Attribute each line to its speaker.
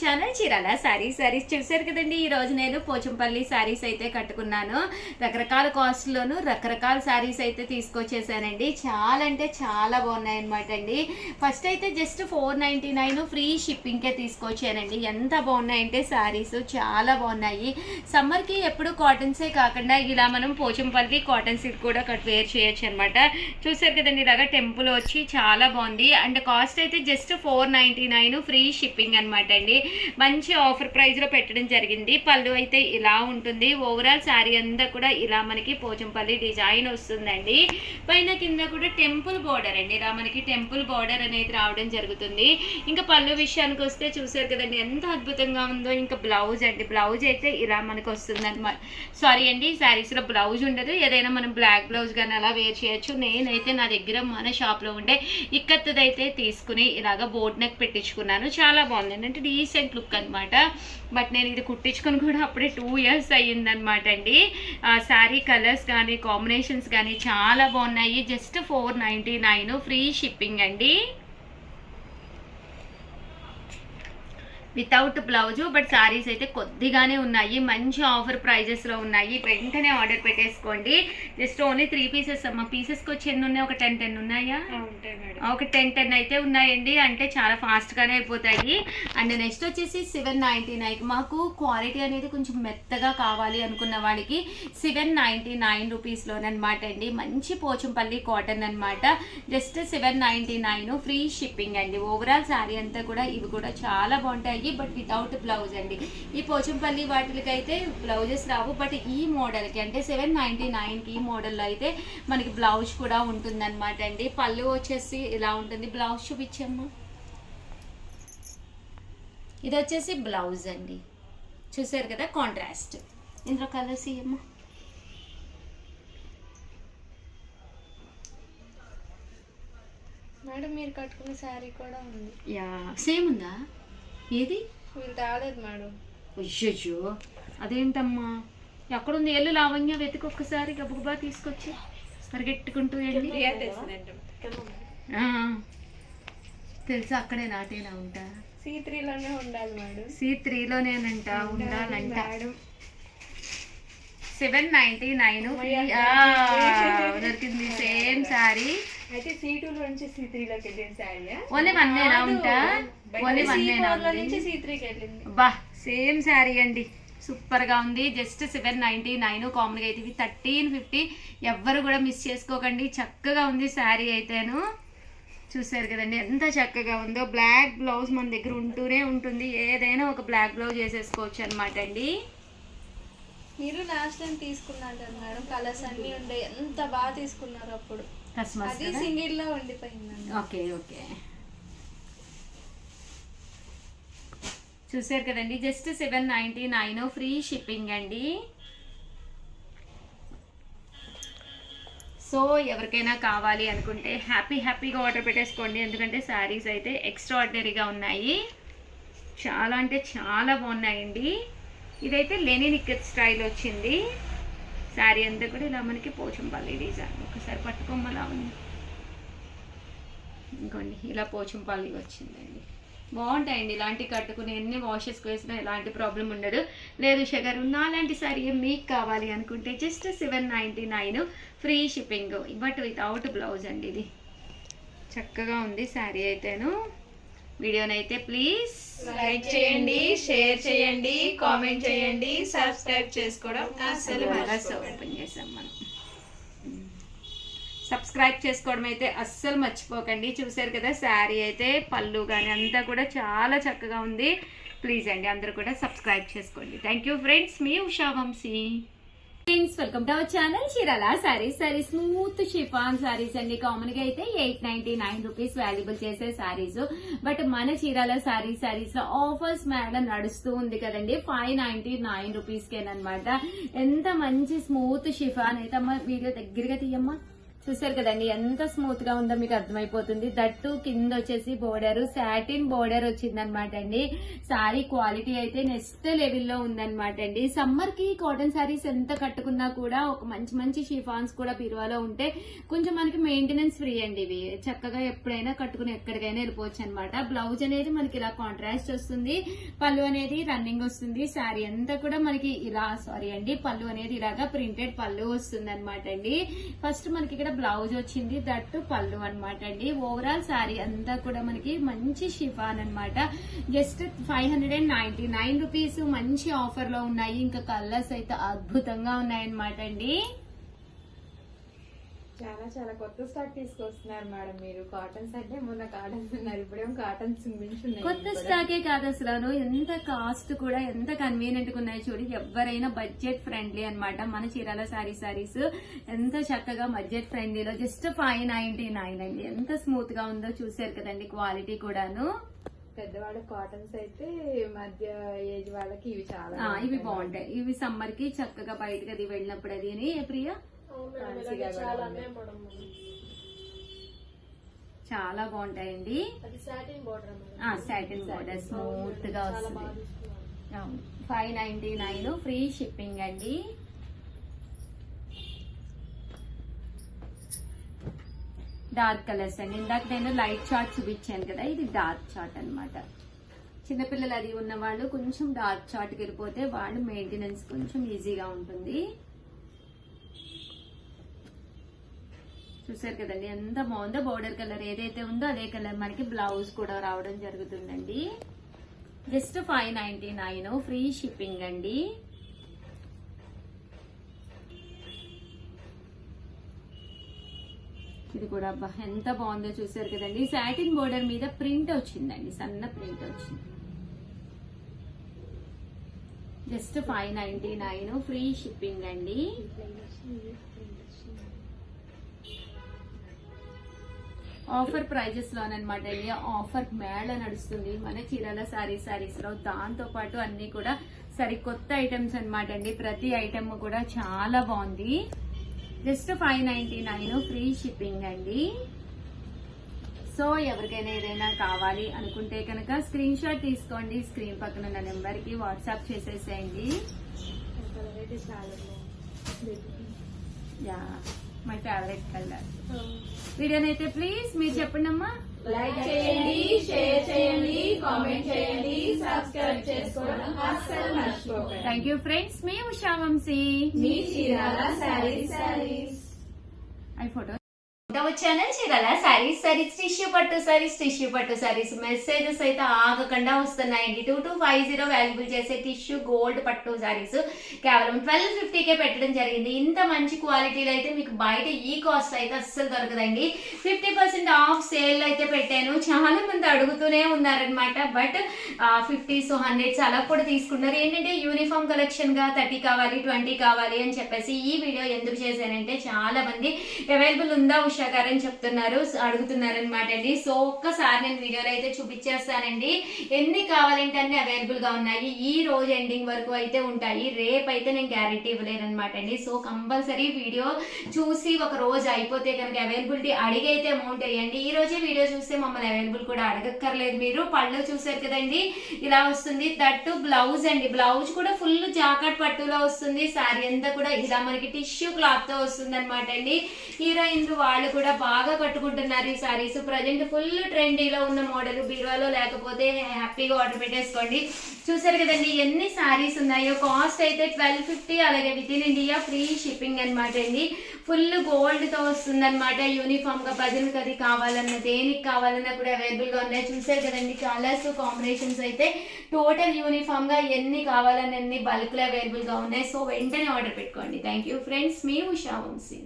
Speaker 1: Channel Chirala saris చూసారు కదండి. ఈ రోజు నేను పోచంపల్లి సారీస్ అయితే కట్టుకున్నాను. రకరకాల కాస్ట్ లోను రకరకాల సారీస్ అయితే తీసుకొచ్చేసానండి. చాలా అంటే చాలా బాగున్నాయి అనమాట అండి. ఫస్ట్ అయితే జస్ట్ 499 ఫ్రీ షిప్పింగ్ కే తీసుకొచ్చానండి. ఎంత బాగున్నాయంటే సారీస్ చాలా బాగున్నాయి. సమ్మర్ కి ఎప్పుడు కాటన్సే కాకుండా ఇలా మనం పోచంపల్లి కాటన్ సిల్క్ కూడా వేర్ చేయొచ్చు అనమాట. చూసారు కదండి, ఇలాగా టెంపుల్ వచ్చి చాలా బాగుంది. అండ్ కాస్ట్ అయితే జస్ట్ 499 ఫ్రీ షిప్పింగ్ అనమాట అండి. మంచి ఆఫర్ ప్రైస్ లో పెట్టడం జరిగింది. పళ్ళు అయితే ఇలా ఉంటుంది. ఓవరాల్ శారీ అంతా కూడా ఇలా మనకి పోచంపల్లి డిజైన్ వస్తుందండి. పైన కింద కూడా టెంపుల్ బోర్డర్ అండి, ఇలా మనకి టెంపుల్ బోర్డర్ అనేది రావడం జరుగుతుంది. ఇంకా పళ్ళు విషయానికి వస్తే చూసారు కదండి ఎంత అద్భుతంగా ఉందో. ఇంకా బ్లౌజ్ అండి, బ్లౌజ్ అయితే ఇలా మనకు వస్తుంది అనమాట. సారీ అండి, శారీస్ లో బ్లౌజ్ ఉండదు. ఏదైనా మనం బ్లాక్ బ్లౌజ్ కానీ అలా వేర్ చేయొచ్చు. నేనైతే నా దగ్గర మన షాప్ లో ఉండే ఇక్కత్తదైతే తీసుకుని ఇలాగ బోర్డ్ నెక్ పెట్టించుకున్నాను. చాలా బాగుంది, అంటే డీసెంట్ లుక్ అనమాట. బట్ నేను ఇది కుట్టించుకొని కూడా అప్పుడే 2 years అయ్యిందనమాట అండి. శారీ కలర్స్ కానీ కాంబినేషన్స్ కానీ చాలా బాగున్నాయి. జస్ట్ 499 ఫ్రీ షిప్పింగ్ అండి, వితౌట్ బ్లౌజు. బట్ సారీస్ అయితే కొద్దిగానే ఉన్నాయి, మంచి ఆఫర్ ప్రైజెస్లో ఉన్నాయి. వెంటనే ఆర్డర్ పెట్టేసుకోండి. జస్ట్ ఓన్లీ 3 pieces అమ్మ. పీసెస్కి వచ్చి ఎన్ని ఉన్నాయి? ఒక 10 ఉన్నాయా? ఒక 10 అయితే ఉన్నాయండి. అంటే చాలా ఫాస్ట్గానే అయిపోతాయి. అండ్ నెక్స్ట్ వచ్చేసి 799. మాకు క్వాలిటీ అనేది కొంచెం మెత్తగా కావాలి అనుకున్న వాడికి 799 రూపీస్లోనమాట అండి. మంచి పోచంపల్లి కాటన్ అనమాట. జస్ట్ 799 ఫ్రీ షిప్పింగ్ అండి. ఓవరాల్ శారీ అంతా కూడా ఇవి కూడా చాలా బాగుంటాయి, బట్ వితౌట్ బ్లౌజ్ అండి. ఈ పోచంపల్లి వాటికి అయితే బ్లౌజెస్ రావు. బట్ ఈ మోడల్కి అంటే 799కి ఈ మోడల్లో అయితే మనకి బ్లౌజ్ కూడా ఉంటుంది అనమాట అండి. పళ్ళు వచ్చేసి ఇలా ఉంటుంది. బ్లౌజ్ చూపించమ్మా. ఇది వచ్చేసి బ్లౌజ్ అండి, చూసారు కదా కాంట్రాస్ట్. ఇందులో కలర్స్ ఇయ్యమ్మా.
Speaker 2: మేడం మీరు కట్టుకున్న శారీ కూడా ఉంది.
Speaker 1: యా, సేమ్ ఉందా? ఏది
Speaker 2: మీరు తేలేదు మేడం.
Speaker 1: అయ్యో, అదేంటమ్మా? ఎక్కడుంది? ఎల్లు లావణ్య వెతికి ఒక్కసారి గబగబా తీసుకొచ్చి పరిగెట్టుకుంటూ వెళ్ళి. తెలుసా, అక్కడే నాటేనా ఉంటా?
Speaker 2: C3లోనే ఉండాలి మేడం.
Speaker 1: C3లోనేనంట ఉండాలంట. 799 దొరికింది సేమ్ శారీ.
Speaker 2: అయితే C2 నుంచి C3లోకి వెళ్ళిన శారీ
Speaker 1: ఓన్లీ 1 ఉంటా? ఓన్లీ 1
Speaker 2: నుంచి C3కి వెళ్ళింది.
Speaker 1: బా, సేమ్ శారీ అండి, సూపర్ గా ఉంది. జస్ట్ 799. కామన్గా అయితే ఇవి 1350. ఎవ్వరు కూడా మిస్ చేసుకోకండి. చక్కగా ఉంది శారీ అయితేను. చూసారు కదండి ఎంత చక్కగా ఉందో. బ్లాక్ బ్లౌజ్ మన దగ్గర ఉంటూనే ఉంటుంది. ఏదైనా ఒక బ్లాక్ బ్లౌజ్ వేసేసుకోవచ్చు అనమాట అండి.
Speaker 2: మీరు లాస్ట్ టైం తీసుకున్నారు కదా మేడం, కలర్స్ అన్ని ఉండే, ఎంత బాగా తీసుకున్నారు అప్పుడు. అది సింగిల్ లో ఉండిపోయింది.
Speaker 1: ఓకే ఓకే, చూసారు కదండి. జస్ట్ 799 ఫ్రీ షిప్పింగ్ అండి. సో ఎవరికైనా కావాలి అనుకుంటే హ్యాపీగా ఆర్డర్ పెట్టేసుకోండి. ఎందుకంటే శారీస్ అయితే ఎక్స్ట్రాఆర్డినరీగా ఉన్నాయి. చాలా అంటే చాలా బాగున్నాయండి. ఇదైతే లెనిన్ ఇక్కత్ స్టైల్ వచ్చింది. శారీ అంతా కూడా ఇలా మనకి పోచంపల్లి డిజైన్. ఒకసారి పట్టుకోమలా ఉంది ఇంకోండి, ఇలా పోచంపల్లి వచ్చిందండి. బాగుంటాయండి ఇలాంటి కట్టుకుని. ఎన్ని వాషెస్కి వేసినా ఎలాంటి ప్రాబ్లం ఉండదు. లేదు షుగర్ ఉన్న అలాంటి శారీ మీకు కావాలి అనుకుంటే just 799 free shipping, but without blouse అండి. ఇది చక్కగా ఉంది శారీ అయితేను. వీడియోనైతే ప్లీజ్
Speaker 2: లైక్ చేయండి, షేర్ చేయండి, కామెంట్ చేయండి, సబ్స్క్రైబ్ చేసుకోవడం అస్సలు
Speaker 1: ఓపెన్ చేసాం మనం. సబ్స్క్రైబ్ చేసుకోవడం అయితే అస్సలు మర్చిపోకండి. చూసారు కదా శారీ అయితే పళ్ళు కానీ అంతా కూడా చాలా చక్కగా ఉంది. ప్లీజ్ అండి అందరూ కూడా సబ్స్క్రైబ్ చేసుకోండి. థ్యాంక్ యూ ఫ్రెండ్స్, మీ Usha Vamsi. Welcome to our channel Chirala sarees. Smooth chiffon sarees అండి. కామన్ గా అయితే 899 రూపీస్ వాల్యుబుల్ చేసే సారీస్. బట్ మన చీరాల సారీస్ లో ఆఫర్స్ మేడం నడుస్తూ ఉంది కదండి. 599 రూపీస్ కేనమాట. ఎంత మంచి స్మూత్ షిఫాన్ అయితే అమ్మ. వీడియో దగ్గరగా తీయమ్మా. చూసారు కదండి ఎంత స్మూత్ గా ఉందో మీకు అర్థమైపోతుంది. దట్టు కింద వచ్చేసి బోర్డర్ సాటిన్ బోర్డర్ వచ్చింది అనమాట అండి. సారీ క్వాలిటీ అయితే నెక్స్ట్ లెవెల్లో ఉందన్నమాట అండి. సమ్మర్ కి కాటన్ సారీస్ ఎంత కట్టుకున్నా కూడా ఒక మంచి మంచి షిఫాన్స్ కూడా బీరువాలో ఉంటే కొంచెం మనకి మెయింటెనెన్స్ ఫ్రీ అండి. ఇవి చక్కగా ఎప్పుడైనా కట్టుకుని ఎక్కడికైనా వెళ్ళిపోవచ్చు అనమాట. బ్లౌజ్ అనేది మనకి ఇలా కాంట్రాస్ట్ వస్తుంది, పళ్ళు అనేది రన్నింగ్ వస్తుంది. సారీ అంతా కూడా మనకి ఇలా పళ్ళు అనేది ఇలాగా ప్రింటెడ్ పళ్ళు వస్తుంది అనమాట అండి. ఫస్ట్ మనకి ఇక్కడ బ్లౌజ్ వచ్చింది, దట్టు పళ్ళు అనమాట అండి. ఓవరాల్ సారీ అంతా కూడా మనకి మంచి షిఫాన్ అనమాట. జస్ట్ 599 రూపీస్ మంచి ఆఫర్ లో ఉన్నాయి. ఇంకా కలర్స్ అయితే అద్భుతంగా ఉన్నాయన్నమాట అండి.
Speaker 3: చాలా చాలా కొత్త స్టాక్ తీసుకొస్తున్నారు మేడం మీరు. కాటన్స్ అంటే మొన్న కాటన్స్ ఉన్నారు, ఇప్పుడేమో కాటన్స్ మించున్నాయి.
Speaker 1: కొత్త స్టాకే కాదు అసలు, ఎంత కాస్ట్ కూడా ఎంత కన్వీనియంట్ గా ఉన్నాయి చూడు. ఎవరైనా బడ్జెట్ ఫ్రెండ్లీ అన్నమాట. మన చీరాల సారీస్ ఎంత చక్కగా బడ్జెట్ ఫ్రెండ్లీలో జస్ట్ 599 అండి. ఎంత స్మూత్ గా ఉందో చూసారు కదండి. క్వాలిటీ కూడాను
Speaker 3: పెద్దవాళ్ళ కాటన్స్ అయితే మధ్య ఏజ్ వాళ్ళకి ఇవి చాలా
Speaker 1: ఇవి బాగుంటాయి. ఇవి సమ్మర్ కి చక్కగా బయటకు అది వెళ్ళినప్పుడు అది ప్రియా చాలా బాగుంటాయండి. సాటిన్ బోర్డర్ స్మూత్ గా వస్తుంది. 599 ఫ్రీ షిప్పింగ్ అండి. డార్క్ కలర్స్ అండి. ఇందాక నేను లైట్ చార్ట్ చూపించాను కదా, ఇది డార్క్ చార్ట్ అన్నమాట. చిన్నపిల్లలు అది ఉన్న వాళ్ళు కొంచెం డార్క్ చార్ట్ కి వెళ్ళిపోతే వాళ్ళు మెయింటెనెన్స్ కొంచెం ఈజీగా ఉంటుంది. చూసారు కదండి ఎంత బాగుందో. బోర్డర్ కలర్ ఏదైతే ఉందో అదే కలర్ మనకి బ్లౌజ్ కూడా రావడం జరుగుతుందండి. జస్ట్ 599 ఫ్రీ షిప్పింగ్ అండి. ఇది కూడా అబ్బా ఎంత బాగుందో చూసారు కదండి. సాటిన్ బోర్డర్ మీద ప్రింట్ వచ్చిందండి, సన్న ప్రింట్ వచ్చింది. జస్ట్ 599 ఫ్రీ షిప్పింగ్ అండి. ఆఫర్ ప్రైజెస్ లోనమాట అండి. ఆఫర్ మేళ నడుస్తుంది మన చీరాల సారీస్ లో. దాంతో పాటు అన్ని కూడా సరికొత్త ఐటమ్స్ అనమాట అండి. ప్రతి ఐటమ్ కూడా చాలా బాగుంది. జస్ట్ 599 ఫ్రీ షిప్పింగ్ అండి. సో ఎవరికైనా ఏదైనా కావాలి అనుకుంటే కనుక స్క్రీన్ షాట్ తీసుకోండి. స్క్రీన్ పక్కన ఉన్న నెంబర్ కి వాట్సాప్ చేసేసేయండి. Yeah my favourite colour. వీడియోనైతే ప్లీజ్ మీరు చెప్పండి అమ్మా.
Speaker 3: లైక్ చేయండి, షేర్ చేయండి, కామెంట్ చేయండి, సబ్స్క్రైబ్ చేసుకోవడం అస్సలు మర్చిపోకండి.
Speaker 1: Thank you friends. మీ ఉషా వంశీ,
Speaker 3: మీ చీరాల సారీస్.
Speaker 1: ఐ photo channel Chirala sarees tissue పట్టు సారీస్ మెసేజెస్ అయితే ఆగకుండా వస్తున్నాయండి. 2250 వాల్యుబుల్ చేసే టిష్యూ గోల్డ్ పట్టు సారీస్ కేవలం 1250కే పెట్టడం జరిగింది. ఇంత మంచి క్వాలిటీలో అయితే మీకు బయట ఈ కాస్ట్ అయితే అస్సలు దొరకదండి. 50% ఆఫ్ సేల్ అయితే పెట్టాను. చాలా మంది అడుగుతూనే ఉన్నారనమాట. బట్ 50s 100s అలా కూడా తీసుకున్నారు. ఏంటంటే యూనిఫామ్ కలెక్షన్ గా 30 కావాలి 20 కావాలి అని చెప్పేసి ఈ వీడియో ఎందుకు చేశానంటే చాలా మంది అవైలబుల్ ఉందా ఉషా గారు అని చెప్తున్నారు, అడుగుతున్నారు అనమాట అండి. సో ఒక్కసారి నేను వీడియోలో అయితే చూపించేస్తానండి. ఎన్ని కావాలంటే అన్ని అవైలబుల్ గా ఉన్నాయి. ఈ రోజు ఎండింగ్ వరకు అయితే ఉంటాయి. రేపు అయితే నేను గ్యారెంటీ ఇవ్వలేను అనమాట అండి. సో కంపల్సరీ వీడియో చూసి ఒక రోజు అయిపోతే కనుక అవైలబిలిటీ అడిగి అయితే అమౌంట్ వేయండి. ఈ రోజే వీడియో చూస్తే మమ్మల్ని అవైలబుల్ కూడా అడగక్కర్లేదు. మీరు పళ్ళు చూసారు కదండి, ఇలా వస్తుంది. దట్టు బ్లౌజ్ అండి. బ్లౌజ్ కూడా ఫుల్ జాకెట్ పట్టులో వస్తుంది. శారీ అంతా కూడా ఇలా మనకి టిష్యూ క్లాత్ తో వస్తుంది అనమాట అండి. హీరోయిన్లు వాళ్ళు కూడా బాగా కట్టుకుంటున్నారు ఈ సారీస్. ప్రజెంట్ ఫుల్ ట్రెండీలో ఉన్న మోడల్. బీరువాలో లేకపోతే హ్యాపీగా ఆర్డర్ పెట్టేసుకోండి. చూసారు కదండి ఎన్ని సారీస్ ఉన్నాయో. కాస్ట్ అయితే 1250. అలాగే with in India free shipping అనమాట అండి. ఫుల్ గోల్డ్ తో వస్తుంది అనమాట. యూనిఫామ్ గా ప్రజలకు అది కావాలన్నా దేనికి కావాలన్నా కూడా అవైలబుల్ గా ఉన్నాయి. చూసారు కదండి కలర్స్ కాంబినేషన్స్ అయితే టోటల్ యూనిఫామ్ గా ఎన్ని కావాలన్నా అన్ని బల్క్ లో అవైలబుల్ గా ఉన్నాయి. సో వెంటనే ఆర్డర్ పెట్టుకోండి. Thank you friends. మీ ఉషా వంశీ.